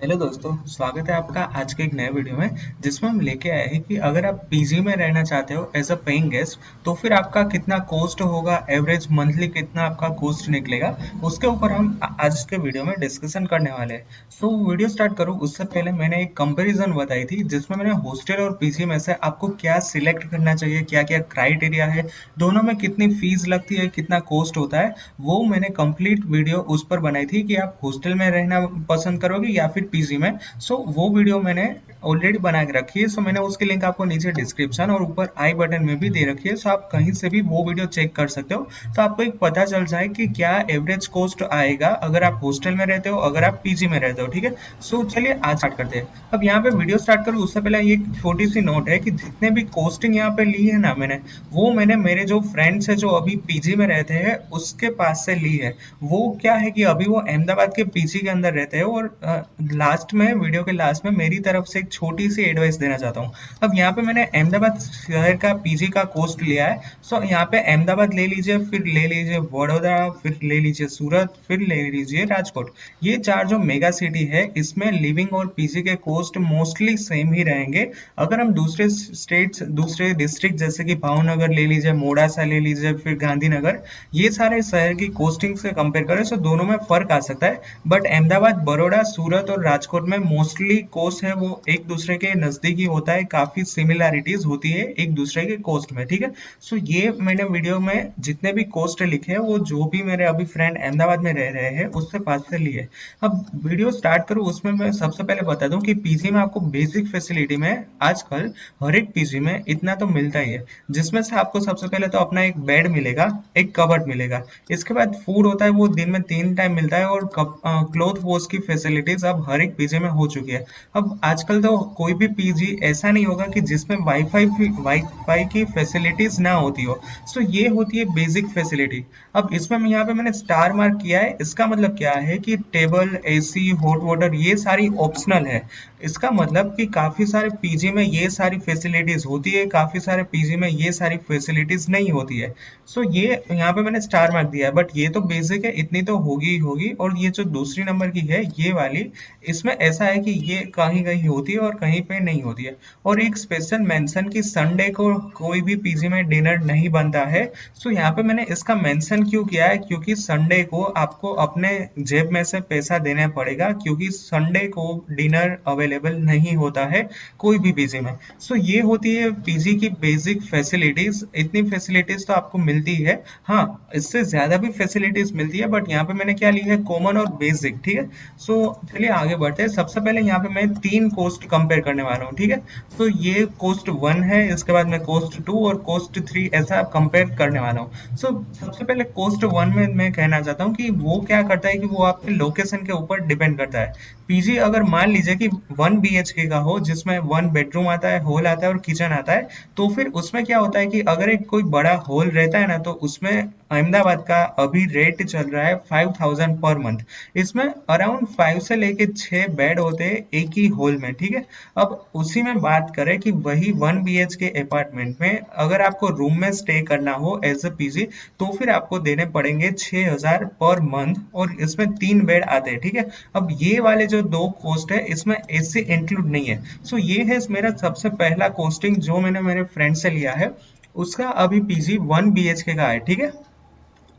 Hello दोस्तों, स्वागत है आपका आज के एक नए वीडियो में जिसमें हम लेके आए हैं कि अगर आप पीजी में रहना चाहते हो एज अ पेइंग गेस्ट तो फिर आपका कितना कॉस्ट होगा, एवरेज मंथली कितना आपका कॉस्ट निकलेगा। उसके ऊपर हम आज के वीडियो में डिस्कशन करने वाले हैं। तो वीडियो स्टार्ट करूँ उससे पहले मैंने एक कंपैरिजन बताई थी जिसमें मैंने हॉस्टल और पीजी में से आपको क्या सिलेक्ट करना चाहिए, क्या क्या क्राइटेरिया है, दोनों में कितनी फीस लगती है, कितना कॉस्ट होता है। वो मैंने कंप्लीट वीडियो उस पर बनाई थी कि आप हॉस्टल में रहना पसंद करोगे या फिर पीजी में। सो वो वीडियो मैंने ऑलरेडी बना के रखी है। सो मैंने उसकी लिंक आपको नीचे डिस्क्रिप्शन और ऊपर आई बटन में भी दे रखी है। सो आप कहीं से भी वो वीडियो चेक कर सकते हो, तो आपको एक पता चल जाए कि क्या एवरेज कॉस्ट आएगा अगर आप हॉस्टल में रहते हो, अगर आप पीजी में रहते हो। ठीक है, सो चलिए आज स्टार्ट करते हैं। अब यहाँ पे वीडियो स्टार्ट करूँ उससे पहले एक छोटी सी नोट है कि जितने भी कॉस्टिंग यहाँ पे ली है ना मैंने मेरे जो फ्रेंड्स है जो अभी पीजी में रहते हैं उसके पास से ली है। वो क्या है कि अभी वो अहमदाबाद के पीजी के अंदर रहते हैं और लास्ट में वीडियो के लास्ट में मेरी तरफ से एक छोटी सी एडवाइस देना चाहता हूँ। अब यहाँ पे मैंने अहमदाबाद शहर का पीजी का कॉस्ट लिया है। सो यहाँ पे अहमदाबाद ले लीजिए, फिर ले लीजिए वडोदरा, फिर ले लीजिए सूरत, फिर ले लीजिए राजकोट। ये चार जो मेगा सिटी है इसमें लिविंग और पीजी के कॉस्ट मोस्टली सेम ही रहेंगे। अगर हम दूसरे स्टेट्स, दूसरे डिस्ट्रिक्ट जैसे कि भावनगर ले लीजिए, मोडासा ले लीजिए, फिर गांधीनगर, ये सारे शहर की कोस्टिंग से कंपेयर करें तो दोनों में फर्क आ सकता है। बट अहमदाबाद, बड़ौदा, सूरत और राजकोट में मोस्टली कोस्ट है वो एक दूसरे के नजदीकी होता है, काफी सिमिलैरिटीज होती है एक दूसरे के कोस्ट में। ठीक है, सो ये मैंने वीडियो में जितने भी कोस्ट लिखे हैं वो जो भी मेरे अभी फ्रेंड अहमदाबाद में रह रहे हैं उससे पास से लिए। अब वीडियो स्टार्ट करूँ उसमें मैं सबसे पहले बता दूं कि पीजी में आपको बेसिक फैसिलिटी में आजकल हर एक पीजी में इतना तो मिलता ही है, जिसमें से आपको सबसे पहले तो अपना एक बेड मिलेगा, एक कबर्ड मिलेगा। इसके बाद फूड होता है वो दिन में 3 टाइम मिलता है और क्लोथ वॉश की फैसिलिटीज अब हर एक पीजी में हो चुकी है। अब आजकल तो कोई भी पीजी ऐसा नहीं होगा कि जिसमें वाईफाई की फैसिलिटीज ना होती हो। सो ये होती है बेसिक फैसिलिटी। अब इसमें मैं यहाँ पे मैंने स्टार मार्क किया है, इसका मतलब क्या है कि टेबल, एसी, हॉट वाटर ये सारी ऑप्शनल है। इसका मतलब कि काफी सारे पीजी में ये सारी फैसिलिटीज होती है, काफी सारे पीजी में ये सारी फैसिलिटीज नहीं होती है। सो ये यहाँ पे मैंने स्टार मार्क दिया है, बट ये तो बेसिक है, इतनी तो होगी ही होगी। और ये जो दूसरी नंबर की है ये वाली, इसमें ऐसा है कि ये कहीं कहीं होती है और कहीं पे नहीं होती है। और एक स्पेशल मेंशन कि संडे को कोई भी पीजी में डिनर नहीं बनता है। सो यहाँ पे मैंने इसका मेंशन क्यों किया है, क्योंकि संडे को आपको अपने जेब में से पैसा देना पड़ेगा, क्योंकि संडे को डिनर अवेलेबल नहीं होता है कोई भी पीजी में। सो ये होती है पीजी की बेसिक फैसिलिटीज। इतनी फैसिलिटीज तो आपको मिलती है, हाँ इससे ज्यादा भी फैसिलिटीज मिलती है, बट यहाँ पे मैंने क्या ली है, कॉमन और बेसिक। ठीक है, सो चलिए आगे बढ़ते हैं। सबसे पहले यहाँ पे मैं 3 कोस्ट कंपेयर करने वाला हूँ। ठीक है, तो ये कोस्ट 1 है, इसके बाद मैं कोस्ट 2 और कोस्ट 3 ऐसा कंपेयर करने वाला हूँ। सो सबसे पहले कोस्ट 1 में मैं कहना चाहता हूँ कि वो क्या करता है कि वो आपके लोकेशन के ऊपर डिपेंड करता है। पीजी अगर मान लीजिए कि 1 BHK का हो जिसमें 1 बेडरूम आता है, हॉल आता है और किचन आता है, तो फिर उसमें क्या होता है कि अगर एक कोई बड़ा हॉल रहता है ना तो उसमें अहमदाबाद का अभी रेट चल रहा है 5000 पर मंथ। इसमें अराउंड 5 से लेके 6 बेड होते हैं एक ही हॉल में। ठीक है, अब उसी में बात करें कि वही 1 BHK अपार्टमेंट में अगर आपको रूम में स्टे करना हो एज अ पीजी तो फिर आपको देने पड़ेंगे 6000 पर मंथ और इसमें 3 बेड आते हैं। ठीक है, अब ये वाले जो 2 कोस्ट है इसमें एसी इंक्लूड नहीं है। सो ये है मेरा सबसे पहला कोस्टिंग जो मैंने मेरे फ्रेंड से लिया है। उसका अभी पीजी 1 BHK का है। ठीक है,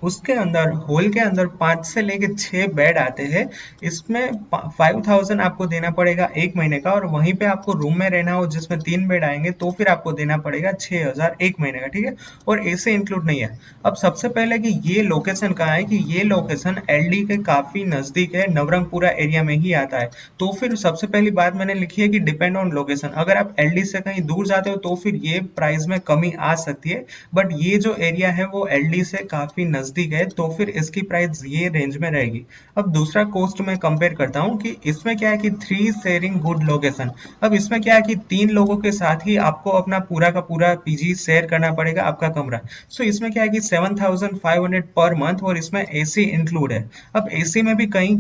उसके अंदर हॉल के अंदर 5 से लेके 6 बेड आते हैं। इसमें 5000 आपको देना पड़ेगा 1 महीने का, और वहीं पे आपको रूम में रहना हो जिसमें 3 बेड आएंगे तो फिर आपको देना पड़ेगा 6000 1 महीने का। ठीक है, और एसी इंक्लूड नहीं है। अब सबसे पहले कि ये लोकेशन कहाँ है, कि ये लोकेशन एलडी के काफी नजदीक है, नवरंगपुरा एरिया में ही आता है। तो फिर सबसे पहली बात मैंने लिखी है कि डिपेंड ऑन लोकेशन। अगर आप एलडी से कहीं दूर जाते हो तो फिर ये प्राइस में कमी आ सकती है, बट ये जो एरिया है वो एलडी से काफी नजदीक है तो फिर इसकी प्राइस ये रेंज में रहेगी। अब दूसरा कोस्ट में कंपेयर करता हूँ कि इसमें क्या है कि 3 शेयरिंग गुड लोकेशन। अब इसमें क्या है कि 3 लोगों के साथ ही आपको अपना पूरा का पूरा पीजी शेयर करना पड़ेगा, आपका कमरा। सो इसमें क्या है कि 7500 पर मंथ और इसमें एसी इंक्लूड है। अब एसी में भी कहीं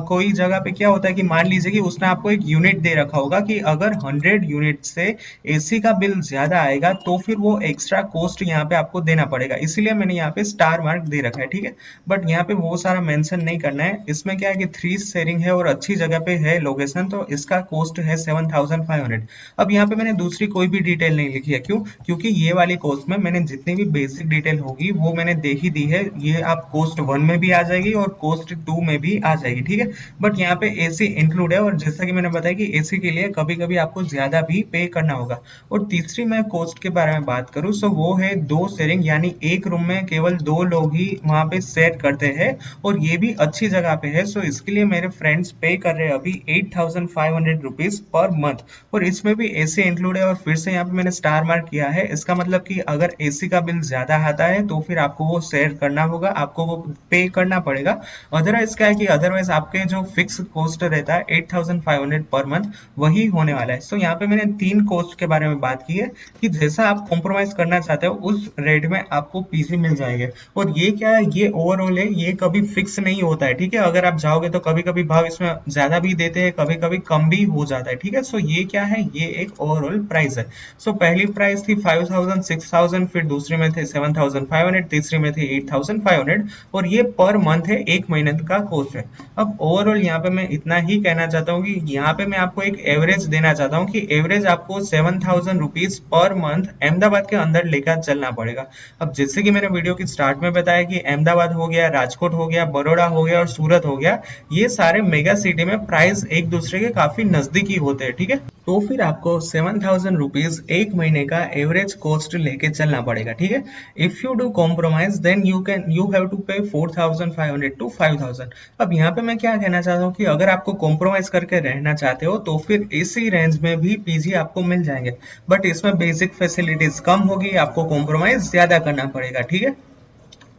कोई जगह पे क्या होता है कि मान लीजिए कि उसने आपको एक यूनिट दे रखा होगा कि अगर 100 यूनिट से एसी का बिल ज्यादा आएगा तो फिर वो एक्स्ट्रा कॉस्ट यहाँ पे आपको देना पड़ेगा, इसीलिए मैंने यहाँ पे स्टार मार्क दे रखा है, ठीक है। बट यहाँ पे वो सारा मेंशन नहीं करना है। इसमें क्या है कि 3 शेयरिंग है और अच्छी जगह पे है लोकेशन, तो इसका कॉस्ट है 7500। अब यहाँ पे मैंने दूसरी कोई भी डिटेल नहीं लिखी है, क्यों? क्योंकि ये वाली कॉस्ट में मैंने जितनी भी बेसिक डिटेल होगी वो मैंने दे ही दी है। ये आप कॉस्ट 1 में भी आ जाएगी और कॉस्ट 2 में भी आ जाएगी, ठीक है। बट यहाँ पे एसी इंक्लूड है, और जैसा कि मैंने बताया कि एसी के लिए कभी कभी आपको ज्यादा भी पे करना होगा। और तीसरी मैं कॉस्ट के बारे में बात करूँ तो वो है 2 शेयरिंग, यानी एक रूम में केवल 2 लोग ही वहां पे शेयर करते हैं, और ये भी अच्छी जगह पे है। सो इसके लिए मेरे फ्रेंड्स पे कर रहे हैं अभी 8500 रुपीज पर मंथ, और इसमें भी एसी इंक्लूड है। और फिर से यहाँ पे मैंने स्टार मार्क किया है, इसका मतलब कि अगर एसी का बिल ज्यादा आता है तो फिर आपको वो शेयर करना होगा, आपको वो पे करना पड़ेगा। अदरवाइज क्या है कि अदरवाइज आपके जो फिक्स कॉस्ट रहता है 8500 पर मंथ, वही होने वाला है। सो यहाँ पे मैंने 3 कॉस्ट के बारे में बात की है कि जैसा आप कॉम्प्रोमाइज करना चाहते हो उस रेट में आपको पीसी मिल जाएंगे। और ये क्या है, ये ओवरऑल है, ये कभी फिक्स नहीं होता है, ठीक है। अगर आप जाओगे तो कभी कभी भाव इसमें ज्यादा भी देते हैं, कभी कभी कम भी हो जाता है, ठीक है। सो ये क्या है, ये एक ओवरऑल प्राइस है। सो पहली प्राइस थी 5000 6000, फिर दूसरे में थे 7500, तीसरी में थी 8500, और ये पर मंथ है, एक महीने का कोर्स है। अब ओवरऑल यहाँ पे मैं इतना ही कहना चाहता हूँ कि यहाँ पे मैं आपको एक एवरेज देना चाहता हूँ कि एवरेज आपको 7000 रुपीज पर मंथ अहमदाबाद के अंदर लेकर चलना पड़ेगा। अब जैसे कि मैंने वीडियो की स्टार्ट में बताया कि अहमदाबाद हो गया, राजकोट हो गया, बड़ौदा हो गया और सूरत हो गया, ये सारे मेगा सिटी में प्राइस एक दूसरे के काफी नजदीकी होते हैं, ठीक है। तो फिर आपको 7000 रुपीज एक महीने का एवरेज कॉस्ट लेके चलना पड़ेगा, ठीक है। If you do compromise then you have to pay 4500 to 5000। अब यहाँ पे मैं क्या कहना चाहता हूँ कि अगर आपको कॉम्प्रोमाइज करके रहना चाहते हो तो फिर इसी रेंज में भी पीजी आपको मिल जाएंगे, बट इसमें बेसिक फैसिलिटीज कम होगी, आपको कॉम्प्रोमाइज ज्यादा करना पड़ेगा, ठीक है।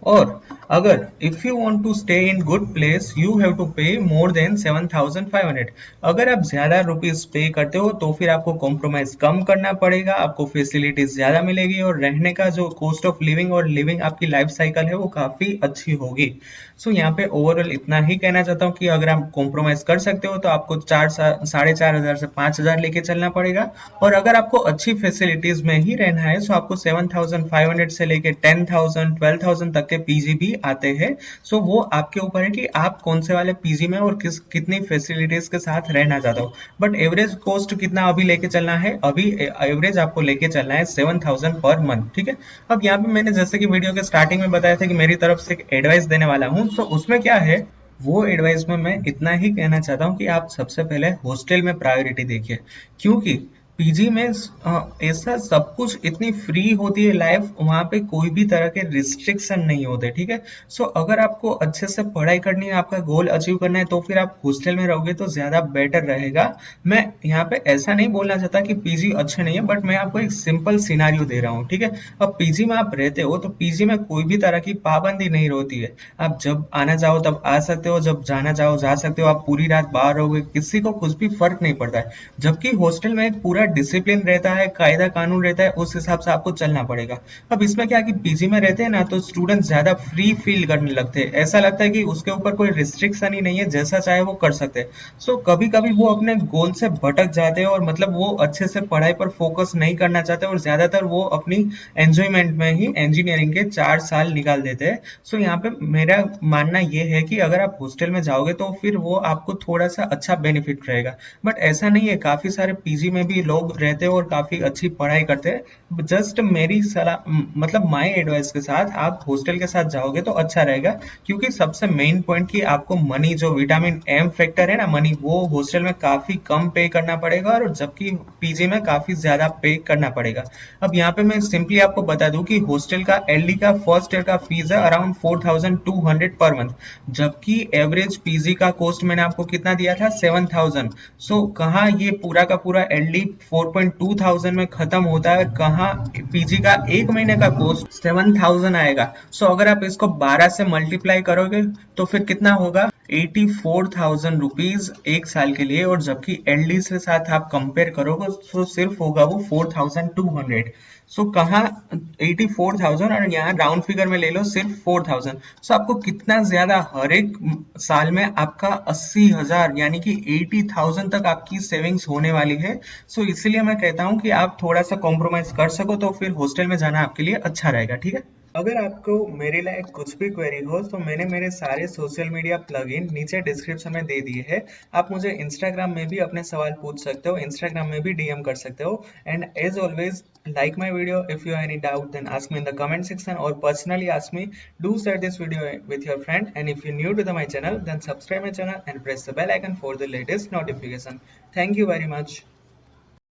और अगर if you want to stay in good place you have to pay more then 7500। अगर आप ज्यादा रुपीज पे करते हो तो फिर आपको कॉम्प्रोमाइज कम करना पड़ेगा, आपको फैसिलिटीज ज्यादा मिलेगी, और रहने का जो कॉस्ट ऑफ लिविंग और लिविंग आपकी लाइफ साइकिल है वो काफी अच्छी होगी। सो यहाँ पे ओवरऑल इतना ही कहना चाहता हूँ कि अगर आप कॉम्प्रोमाइज कर सकते हो तो आपको 4500 से 5000 लेके चलना पड़ेगा। और अगर आपको अच्छी फैसिलिटीज में ही रहना है तो आपको 7500 से लेके 10000 12000 तक के पीजी भी आते हैं। सो वो आपके ऊपर है कि आप कौन से वाले पीजी में और कितनी फैसिलिटीज के साथ रहना चाहते हो। बट एवरेज कॉस्ट कितना अभी लेके चलना है, अभी एवरेज आपको लेके चलना है 7000 पर मंथ, ठीक है। अब यहाँ पे मैंने जैसे कि वीडियो के स्टार्टिंग में बताया था कि मेरी तरफ से एक एडवाइस देने वाला हूँ, तो उसमें क्या है, वो एडवाइस में मैं इतना ही कहना चाहता हूँ कि आप सबसे पहले हॉस्टल में प्रायोरिटी देखिए, क्योंकि पीजी में ऐसा सब कुछ इतनी फ्री होती है लाइफ, वहां पे कोई भी तरह के रिस्ट्रिक्शन नहीं होते, ठीक है। सो अगर आपको अच्छे से पढ़ाई करनी है, आपका गोल अचीव करना है, तो फिर आप हॉस्टल में रहोगे तो ज्यादा बेटर रहेगा। मैं यहाँ पे ऐसा नहीं बोलना चाहता कि पीजी अच्छे नहीं है, बट मैं आपको एक सिंपल सिनारियो दे रहा हूँ, ठीक है। अब पीजी में आप रहते हो तो पीजी में कोई भी तरह की पाबंदी नहीं होती है, आप जब आना चाहो तब आ सकते हो, जब जाना चाहो जा सकते हो, आप पूरी रात बाहर रहोगे, किसी को कुछ भी फर्क नहीं पड़ता है। जबकि हॉस्टल में एक पूरा डिसिप्लिन रहता है, कायदा कानून रहता है, उस हिसाब से आपको चलना पड़ेगा। अब इसमें क्या कि पीजी में रहते हैं ना तो स्टूडेंट ज्यादा फ्री फील करने लगते हैं, ऐसा लगता है कि उसके ऊपर कोई रिस्ट्रिक्शन ही नहीं है, जैसा चाहे वो कर सकते हैं। सो कभी कभी वो अपने गोल से भटक जाते हैं, और मतलब वो अच्छे से पढ़ाई पर फोकस नहीं करना चाहते, और ज्यादातर वो अपनी एंजॉयमेंट में ही इंजीनियरिंग के 4 साल निकाल देते हैं। सो यहाँ पे मेरा मानना ये है कि अगर आप हॉस्टल में जाओगे तो फिर वो आपको थोड़ा सा अच्छा बेनिफिट रहेगा। बट ऐसा नहीं है, काफी सारे पीजी में भी लोग रहते हैं और काफी अच्छी पढ़ाई करते हैं। जस्ट मेरी सलाह मतलब माय एडवाइस के साथ आप हॉस्टल के साथ जाओगे तो अच्छा रहेगा, क्योंकि सबसे मेन पॉइंट कि आपको मनी, जो विटामिन एम फैक्टर है ना मनी, वो हॉस्टल में काफी कम पे करना पड़ेगा, और जबकि पीजी में काफी ज्यादा पे करना पड़ेगा। अब यहाँ पे मैं सिंपली आपको बता दूं कि हॉस्टल का एलडी का फर्स्ट ईयर का फीस है अराउंड 4200 पर मंथ, जबकि एवरेज पीजी का कॉस्ट मैंने आपको कितना दिया था, 7000। सो कहाँ ये पूरा का पूरा एलडी 4.2000 में खत्म होता है, कहाँ पीजी का एक महीने का कॉस्ट 7000 आएगा। सो अगर आप इसको 12 से मल्टीप्लाई करोगे तो फिर कितना होगा, 84,000 रुपीज एक साल के लिए, और जबकि एलडी से साथ आप कंपेयर करोगे तो सिर्फ होगा वो 4200। सो कहाँ 84,000, और यहाँ राउंड फिगर में ले लो सिर्फ 4000। सो आपको कितना ज्यादा, हर एक साल में आपका 80,000 यानी कि 80,000 तक आपकी सेविंग्स होने वाली है। सो इसीलिए मैं कहता हूँ कि आप थोड़ा सा कॉम्प्रोमाइज कर सको तो फिर हॉस्टल में जाना आपके लिए अच्छा रहेगा, ठीक है। अगर आपको मेरे लायक कुछ भी क्वेरी हो तो मैंने मेरे सारे सोशल मीडिया प्लगइन नीचे डिस्क्रिप्शन में दे दिए हैं। आप मुझे इंस्टाग्राम में भी अपने सवाल पूछ सकते हो, इंस्टाग्राम में भी डीएम कर सकते हो। And as always, like my video. If you have any doubt, then ask me in the comment section or personally ask me. Do share this video with your friend, and if you're new to my channel, then subscribe my channel and press the bell icon for the latest notification. Thank you very much.